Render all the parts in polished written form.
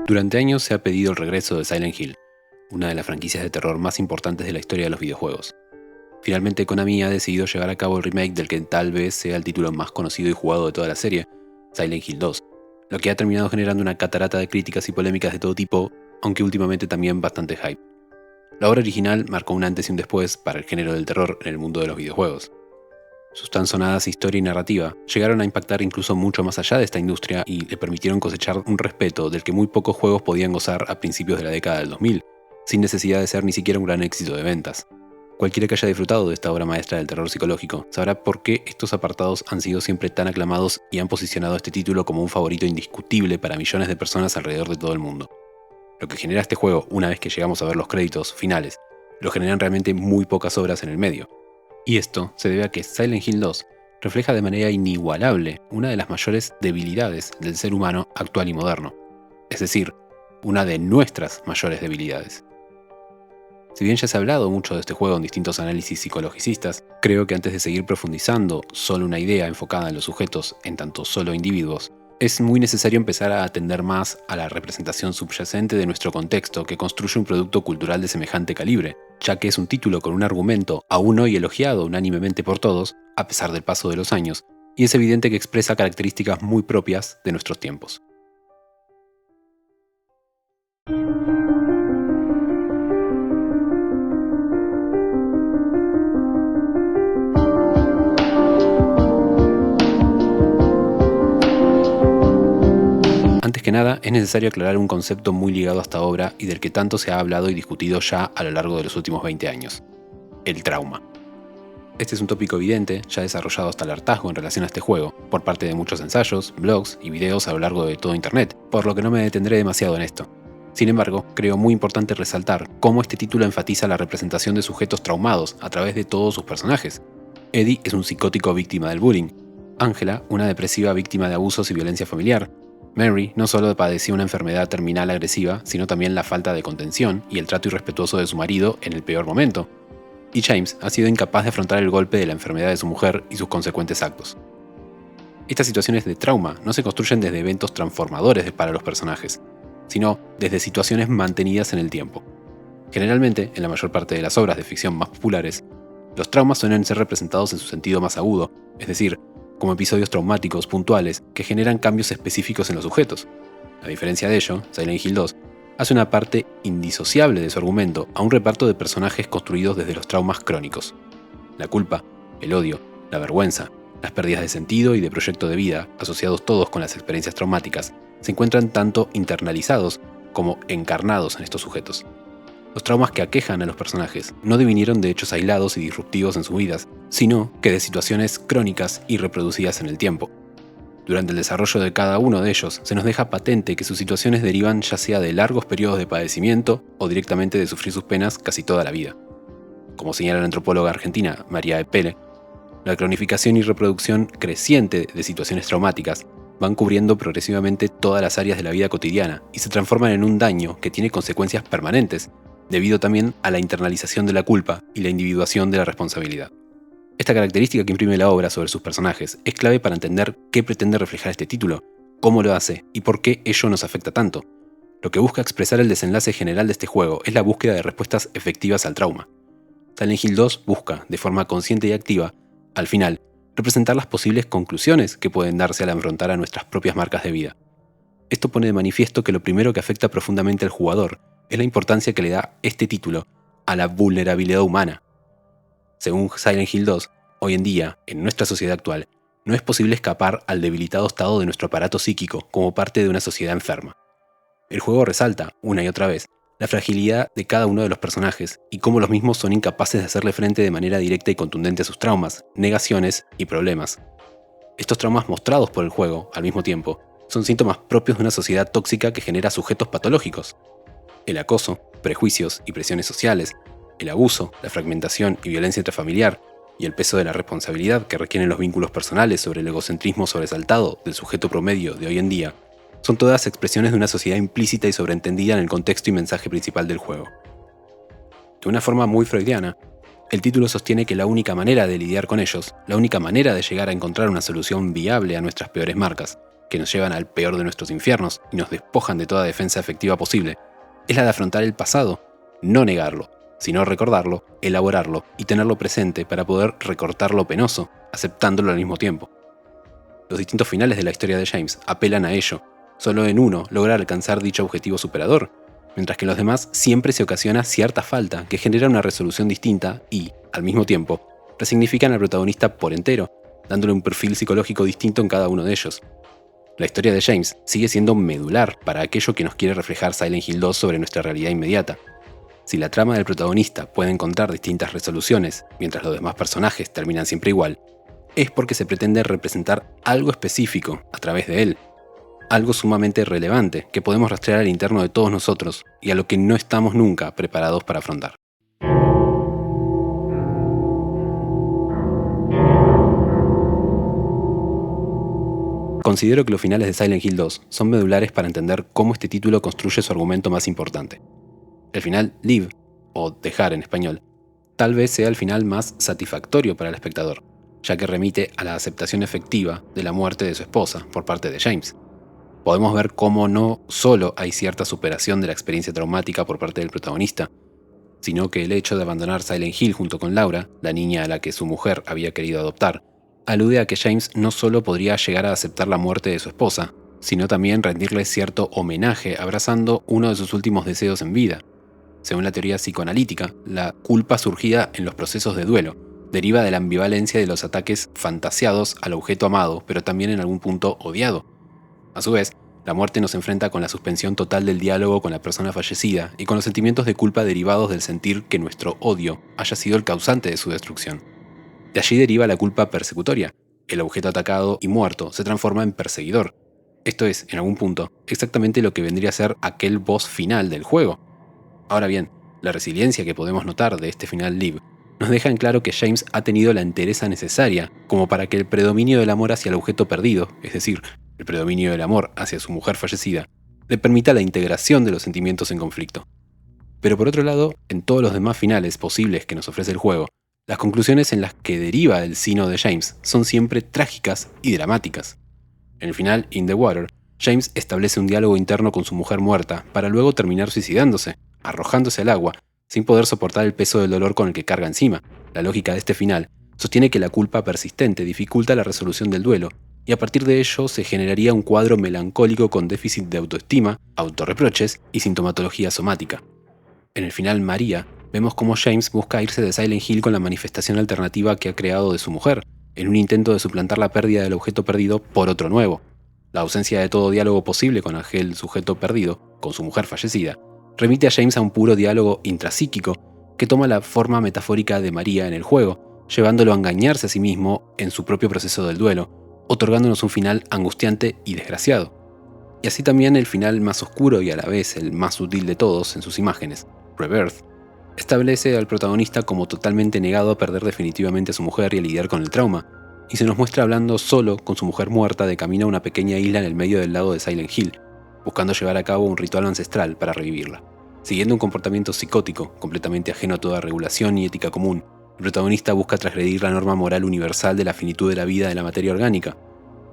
Durante años se ha pedido el regreso de Silent Hill, una de las franquicias de terror más importantes de la historia de los videojuegos. Finalmente Konami ha decidido llevar a cabo el remake del que tal vez sea el título más conocido y jugado de toda la serie, Silent Hill 2, lo que ha terminado generando una catarata de críticas y polémicas de todo tipo, aunque últimamente también bastante hype. La obra original marcó un antes y un después para el género del terror en el mundo de los videojuegos. Sus tan sonadas historia y narrativa llegaron a impactar incluso mucho más allá de esta industria y le permitieron cosechar un respeto del que muy pocos juegos podían gozar a principios de la década del 2000, sin necesidad de ser ni siquiera un gran éxito de ventas. Cualquiera que haya disfrutado de esta obra maestra del terror psicológico sabrá por qué estos apartados han sido siempre tan aclamados y han posicionado este título como un favorito indiscutible para millones de personas alrededor de todo el mundo. Lo que genera este juego, una vez que llegamos a ver los créditos finales, lo generan realmente muy pocas obras en el medio. Y esto se debe a que Silent Hill 2 refleja de manera inigualable una de las mayores debilidades del ser humano actual y moderno, es decir, una de nuestras mayores debilidades. Si bien ya se ha hablado mucho de este juego en distintos análisis psicologicistas, creo que antes de seguir profundizando solo una idea enfocada en los sujetos en tanto solo individuos, es muy necesario empezar a atender más a la representación subyacente de nuestro contexto que construye un producto cultural de semejante calibre, ya que es un título con un argumento aún hoy elogiado unánimemente por todos, a pesar del paso de los años, y es evidente que expresa características muy propias de nuestros tiempos. Antes que nada, es necesario aclarar un concepto muy ligado a esta obra y del que tanto se ha hablado y discutido ya a lo largo de los últimos 20 años: el trauma. Este es un tópico evidente, ya desarrollado hasta el hartazgo en relación a este juego, por parte de muchos ensayos, blogs y videos a lo largo de todo Internet, por lo que no me detendré demasiado en esto. Sin embargo, creo muy importante resaltar cómo este título enfatiza la representación de sujetos traumados a través de todos sus personajes. Eddie es un psicótico víctima del bullying, Angela, una depresiva víctima de abusos y violencia familiar, Mary no solo padecía una enfermedad terminal agresiva, sino también la falta de contención y el trato irrespetuoso de su marido en el peor momento. Y James ha sido incapaz de afrontar el golpe de la enfermedad de su mujer y sus consecuentes actos. Estas situaciones de trauma no se construyen desde eventos transformadores para los personajes, sino desde situaciones mantenidas en el tiempo. Generalmente, en la mayor parte de las obras de ficción más populares, los traumas suelen ser representados en su sentido más agudo, es decir, como episodios traumáticos puntuales que generan cambios específicos en los sujetos. A diferencia de ello, Silent Hill 2 hace una parte indisociable de su argumento a un reparto de personajes construidos desde los traumas crónicos. La culpa, el odio, la vergüenza, las pérdidas de sentido y de proyecto de vida, asociados todos con las experiencias traumáticas, se encuentran tanto internalizados como encarnados en estos sujetos. Los traumas que aquejan a los personajes no devinieron de hechos aislados y disruptivos en sus vidas, sino que de situaciones crónicas y reproducidas en el tiempo. Durante el desarrollo de cada uno de ellos, se nos deja patente que sus situaciones derivan ya sea de largos periodos de padecimiento o directamente de sufrir sus penas casi toda la vida. Como señala la antropóloga argentina María Epele, la cronificación y reproducción creciente de situaciones traumáticas van cubriendo progresivamente todas las áreas de la vida cotidiana y se transforman en un daño que tiene consecuencias permanentes, debido también a la internalización de la culpa y la individuación de la responsabilidad. Esta característica que imprime la obra sobre sus personajes es clave para entender qué pretende reflejar este título, cómo lo hace y por qué ello nos afecta tanto. Lo que busca expresar el desenlace general de este juego es la búsqueda de respuestas efectivas al trauma. Silent Hill 2 busca, de forma consciente y activa, al final, representar las posibles conclusiones que pueden darse al afrontar a nuestras propias marcas de vida. Esto pone de manifiesto que lo primero que afecta profundamente al jugador es la importancia que le da este título a la vulnerabilidad humana. Según Silent Hill 2, hoy en día, en nuestra sociedad actual, no es posible escapar al debilitado estado de nuestro aparato psíquico como parte de una sociedad enferma. El juego resalta, una y otra vez, la fragilidad de cada uno de los personajes y cómo los mismos son incapaces de hacerle frente de manera directa y contundente a sus traumas, negaciones y problemas. Estos traumas mostrados por el juego, al mismo tiempo, son síntomas propios de una sociedad tóxica que genera sujetos patológicos. El acoso, prejuicios y presiones sociales, el abuso, la fragmentación y violencia intrafamiliar, y el peso de la responsabilidad que requieren los vínculos personales sobre el egocentrismo sobresaltado del sujeto promedio de hoy en día, son todas expresiones de una sociedad implícita y sobreentendida en el contexto y mensaje principal del juego. De una forma muy freudiana, el título sostiene que la única manera de lidiar con ellos, la única manera de llegar a encontrar una solución viable a nuestras peores marcas, que nos llevan al peor de nuestros infiernos y nos despojan de toda defensa efectiva posible, es la de afrontar el pasado, no negarlo, sino recordarlo, elaborarlo y tenerlo presente para poder recortar lo penoso, aceptándolo al mismo tiempo. Los distintos finales de la historia de James apelan a ello. Solo en uno logra alcanzar dicho objetivo superador, mientras que en los demás siempre se ocasiona cierta falta que genera una resolución distinta y, al mismo tiempo, resignifican al protagonista por entero, dándole un perfil psicológico distinto en cada uno de ellos. La historia de James sigue siendo medular para aquello que nos quiere reflejar Silent Hill 2 sobre nuestra realidad inmediata. Si la trama del protagonista puede encontrar distintas resoluciones, mientras los demás personajes terminan siempre igual, es porque se pretende representar algo específico a través de él, algo sumamente relevante que podemos rastrear al interno de todos nosotros y a lo que no estamos nunca preparados para afrontar. Considero que los finales de Silent Hill 2 son medulares para entender cómo este título construye su argumento más importante. El final Live, o dejar en español, tal vez sea el final más satisfactorio para el espectador, ya que remite a la aceptación efectiva de la muerte de su esposa por parte de James. Podemos ver cómo no solo hay cierta superación de la experiencia traumática por parte del protagonista, sino que el hecho de abandonar Silent Hill junto con Laura, la niña a la que su mujer había querido adoptar, alude a que James no solo podría llegar a aceptar la muerte de su esposa, sino también rendirle cierto homenaje abrazando uno de sus últimos deseos en vida. Según la teoría psicoanalítica, la culpa surgida en los procesos de duelo deriva de la ambivalencia de los ataques fantaseados al objeto amado, pero también en algún punto odiado. A su vez, la muerte nos enfrenta con la suspensión total del diálogo con la persona fallecida y con los sentimientos de culpa derivados del sentir que nuestro odio haya sido el causante de su destrucción. De allí deriva la culpa persecutoria. El objeto atacado y muerto se transforma en perseguidor. Esto es, en algún punto, exactamente lo que vendría a ser aquel boss final del juego. Ahora bien, la resiliencia que podemos notar de este final Live nos deja en claro que James ha tenido la entereza necesaria como para que el predominio del amor hacia el objeto perdido, es decir, el predominio del amor hacia su mujer fallecida, le permita la integración de los sentimientos en conflicto. Pero por otro lado, en todos los demás finales posibles que nos ofrece el juego, las conclusiones en las que deriva el sino de James son siempre trágicas y dramáticas. En el final In the Water, James establece un diálogo interno con su mujer muerta para luego terminar suicidándose, arrojándose al agua, sin poder soportar el peso del dolor con el que carga encima. La lógica de este final sostiene que la culpa persistente dificulta la resolución del duelo, y a partir de ello se generaría un cuadro melancólico con déficit de autoestima, autorreproches y sintomatología somática. En el final María, vemos cómo James busca irse de Silent Hill con la manifestación alternativa que ha creado de su mujer, en un intento de suplantar la pérdida del objeto perdido por otro nuevo. La ausencia de todo diálogo posible con aquel sujeto perdido, con su mujer fallecida, remite a James a un puro diálogo intrapsíquico que toma la forma metafórica de María en el juego, llevándolo a engañarse a sí mismo en su propio proceso del duelo, otorgándonos un final angustiante y desgraciado. Y así también el final más oscuro y a la vez el más sutil de todos en sus imágenes, Rebirth, establece al protagonista como totalmente negado a perder definitivamente a su mujer y a lidiar con el trauma, y se nos muestra hablando solo con su mujer muerta de camino a una pequeña isla en el medio del lago de Silent Hill, buscando llevar a cabo un ritual ancestral para revivirla. Siguiendo un comportamiento psicótico, completamente ajeno a toda regulación y ética común, el protagonista busca transgredir la norma moral universal de la finitud de la vida de la materia orgánica.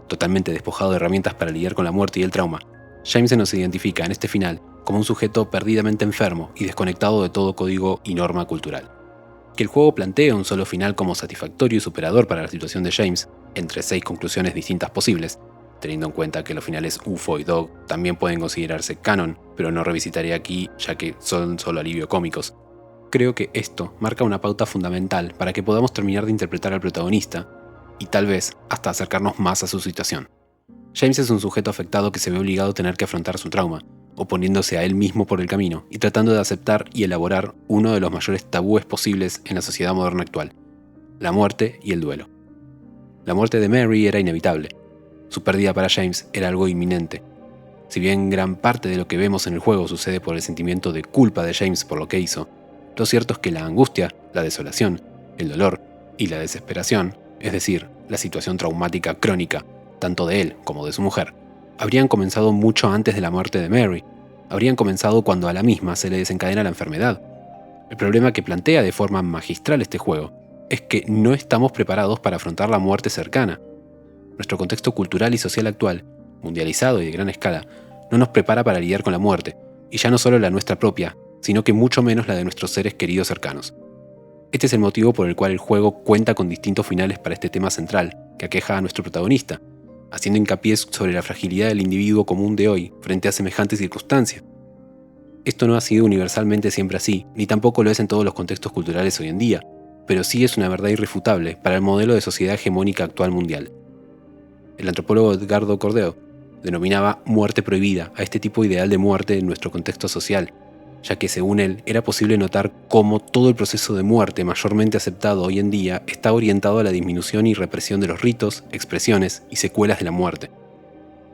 Totalmente despojado de herramientas para lidiar con la muerte y el trauma, James se nos identifica en este final como un sujeto perdidamente enfermo y desconectado de todo código y norma cultural. Que el juego plantea un solo final como satisfactorio y superador para la situación de James, entre 6 conclusiones distintas posibles, teniendo en cuenta que los finales UFO y Dog también pueden considerarse canon, pero no revisitaré aquí ya que son solo alivio cómicos. Creo que esto marca una pauta fundamental para que podamos terminar de interpretar al protagonista y tal vez hasta acercarnos más a su situación. James es un sujeto afectado que se ve obligado a tener que afrontar su trauma, oponiéndose a él mismo por el camino y tratando de aceptar y elaborar uno de los mayores tabúes posibles en la sociedad moderna actual: la muerte y el duelo. La muerte de Mary era inevitable. Su pérdida para James era algo inminente. Si bien gran parte de lo que vemos en el juego sucede por el sentimiento de culpa de James por lo que hizo, lo cierto es que la angustia, la desolación, el dolor y la desesperación, es decir, la situación traumática crónica, tanto de él como de su mujer, habrían comenzado mucho antes de la muerte de Mary. Habrían comenzado cuando a la misma se le desencadena la enfermedad. El problema que plantea de forma magistral este juego es que no estamos preparados para afrontar la muerte cercana. Nuestro contexto cultural y social actual mundializado y de gran escala, no nos prepara para lidiar con la muerte, y ya no solo la nuestra propia, sino que mucho menos la de nuestros seres queridos cercanos. Este es el motivo por el cual el juego cuenta con distintos finales para este tema central, que aqueja a nuestro protagonista, haciendo hincapié sobre la fragilidad del individuo común de hoy frente a semejantes circunstancias. Esto no ha sido universalmente siempre así, ni tampoco lo es en todos los contextos culturales hoy en día, pero sí es una verdad irrefutable para el modelo de sociedad hegemónica actual mundial. El antropólogo Edgardo Cordero denominaba muerte prohibida a este tipo ideal de muerte en nuestro contexto social, ya que según él era posible notar cómo todo el proceso de muerte mayormente aceptado hoy en día está orientado a la disminución y represión de los ritos, expresiones y secuelas de la muerte.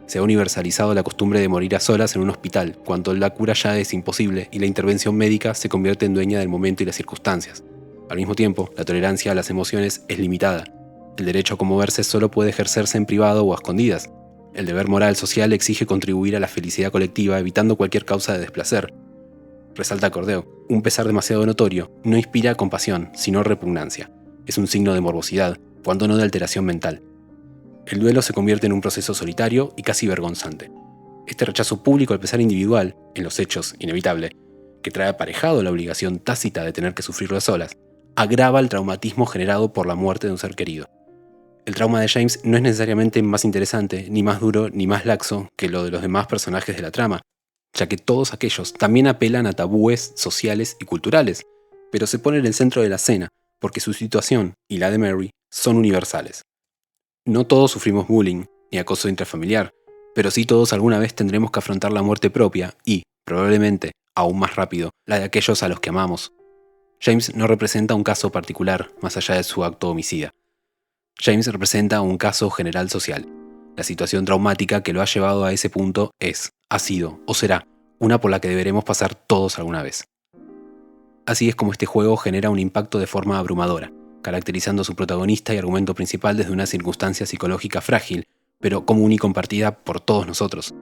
Se ha universalizado la costumbre de morir a solas en un hospital, cuando la cura ya es imposible y la intervención médica se convierte en dueña del momento y las circunstancias. Al mismo tiempo, la tolerancia a las emociones es limitada. El derecho a conmoverse solo puede ejercerse en privado o a escondidas. El deber moral social exige contribuir a la felicidad colectiva evitando cualquier causa de desplacer. Resalta Cordero, un pesar demasiado notorio no inspira compasión, sino repugnancia. Es un signo de morbosidad, cuando no de alteración mental. El duelo se convierte en un proceso solitario y casi vergonzante. Este rechazo público al pesar individual, en los hechos, inevitable, que trae aparejado la obligación tácita de tener que sufrirlo a solas, agrava el traumatismo generado por la muerte de un ser querido. El trauma de James no es necesariamente más interesante, ni más duro, ni más laxo que lo de los demás personajes de la trama, ya que todos aquellos también apelan a tabúes sociales y culturales, pero se ponen en el centro de la escena, porque su situación y la de Mary son universales. No todos sufrimos bullying ni acoso intrafamiliar, pero sí todos alguna vez tendremos que afrontar la muerte propia y, probablemente, aún más rápido, la de aquellos a los que amamos. James no representa un caso particular, más allá de su acto homicida. James representa un caso general social. La situación traumática que lo ha llevado a ese punto es, ha sido o será una por la que deberemos pasar todos alguna vez. Así es como este juego genera un impacto de forma abrumadora, caracterizando a su protagonista y argumento principal desde una circunstancia psicológica frágil, pero común y compartida por todos nosotros.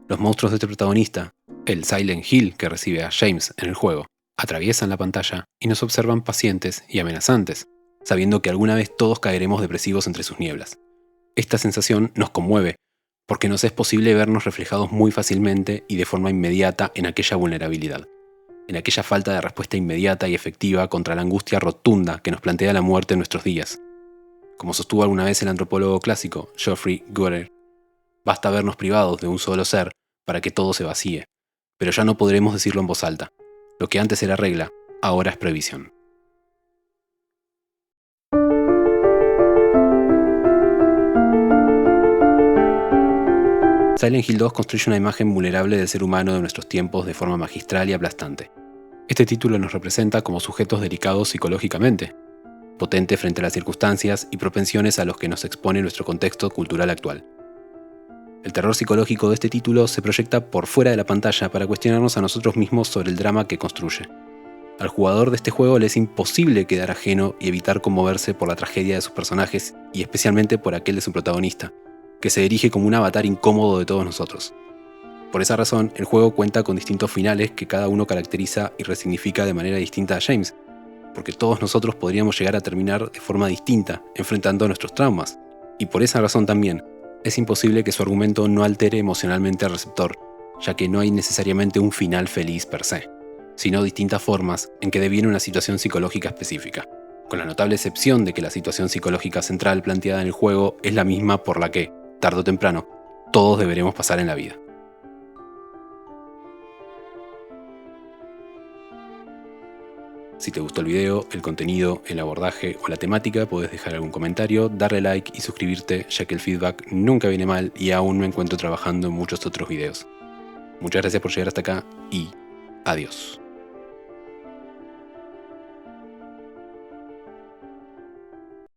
Los monstruos de este protagonista, el Silent Hill que recibe a James en el juego, atraviesan la pantalla y nos observan pacientes y amenazantes, sabiendo que alguna vez todos caeremos depresivos entre sus nieblas. Esta sensación nos conmueve, porque nos es posible vernos reflejados muy fácilmente y de forma inmediata en aquella vulnerabilidad, en aquella falta de respuesta inmediata y efectiva contra la angustia rotunda que nos plantea la muerte en nuestros días. Como sostuvo alguna vez el antropólogo clásico Geoffrey Goethe, basta vernos privados de un solo ser para que todo se vacíe, pero ya no podremos decirlo en voz alta. Lo que antes era regla, ahora es prohibición. Silent Hill 2 construye una imagen vulnerable del ser humano de nuestros tiempos de forma magistral y aplastante. Este título nos representa como sujetos delicados psicológicamente, potente frente a las circunstancias y propensiones a los que nos expone nuestro contexto cultural actual. El terror psicológico de este título se proyecta por fuera de la pantalla para cuestionarnos a nosotros mismos sobre el drama que construye. Al jugador de este juego le es imposible quedar ajeno y evitar conmoverse por la tragedia de sus personajes y especialmente por aquel de su protagonista, que se erige como un avatar incómodo de todos nosotros. Por esa razón, el juego cuenta con distintos finales que cada uno caracteriza y resignifica de manera distinta a James, porque todos nosotros podríamos llegar a terminar de forma distinta, enfrentando nuestros traumas, y por esa razón también, es imposible que su argumento no altere emocionalmente al receptor, ya que no hay necesariamente un final feliz per se, sino distintas formas en que deviene una situación psicológica específica, con la notable excepción de que la situación psicológica central planteada en el juego es la misma por la que, tarde o temprano, todos deberemos pasar en la vida. Si te gustó el video, el contenido, el abordaje o la temática, puedes dejar algún comentario, darle like y suscribirte, ya que el feedback nunca viene mal y aún me encuentro trabajando en muchos otros videos. Muchas gracias por llegar hasta acá y adiós.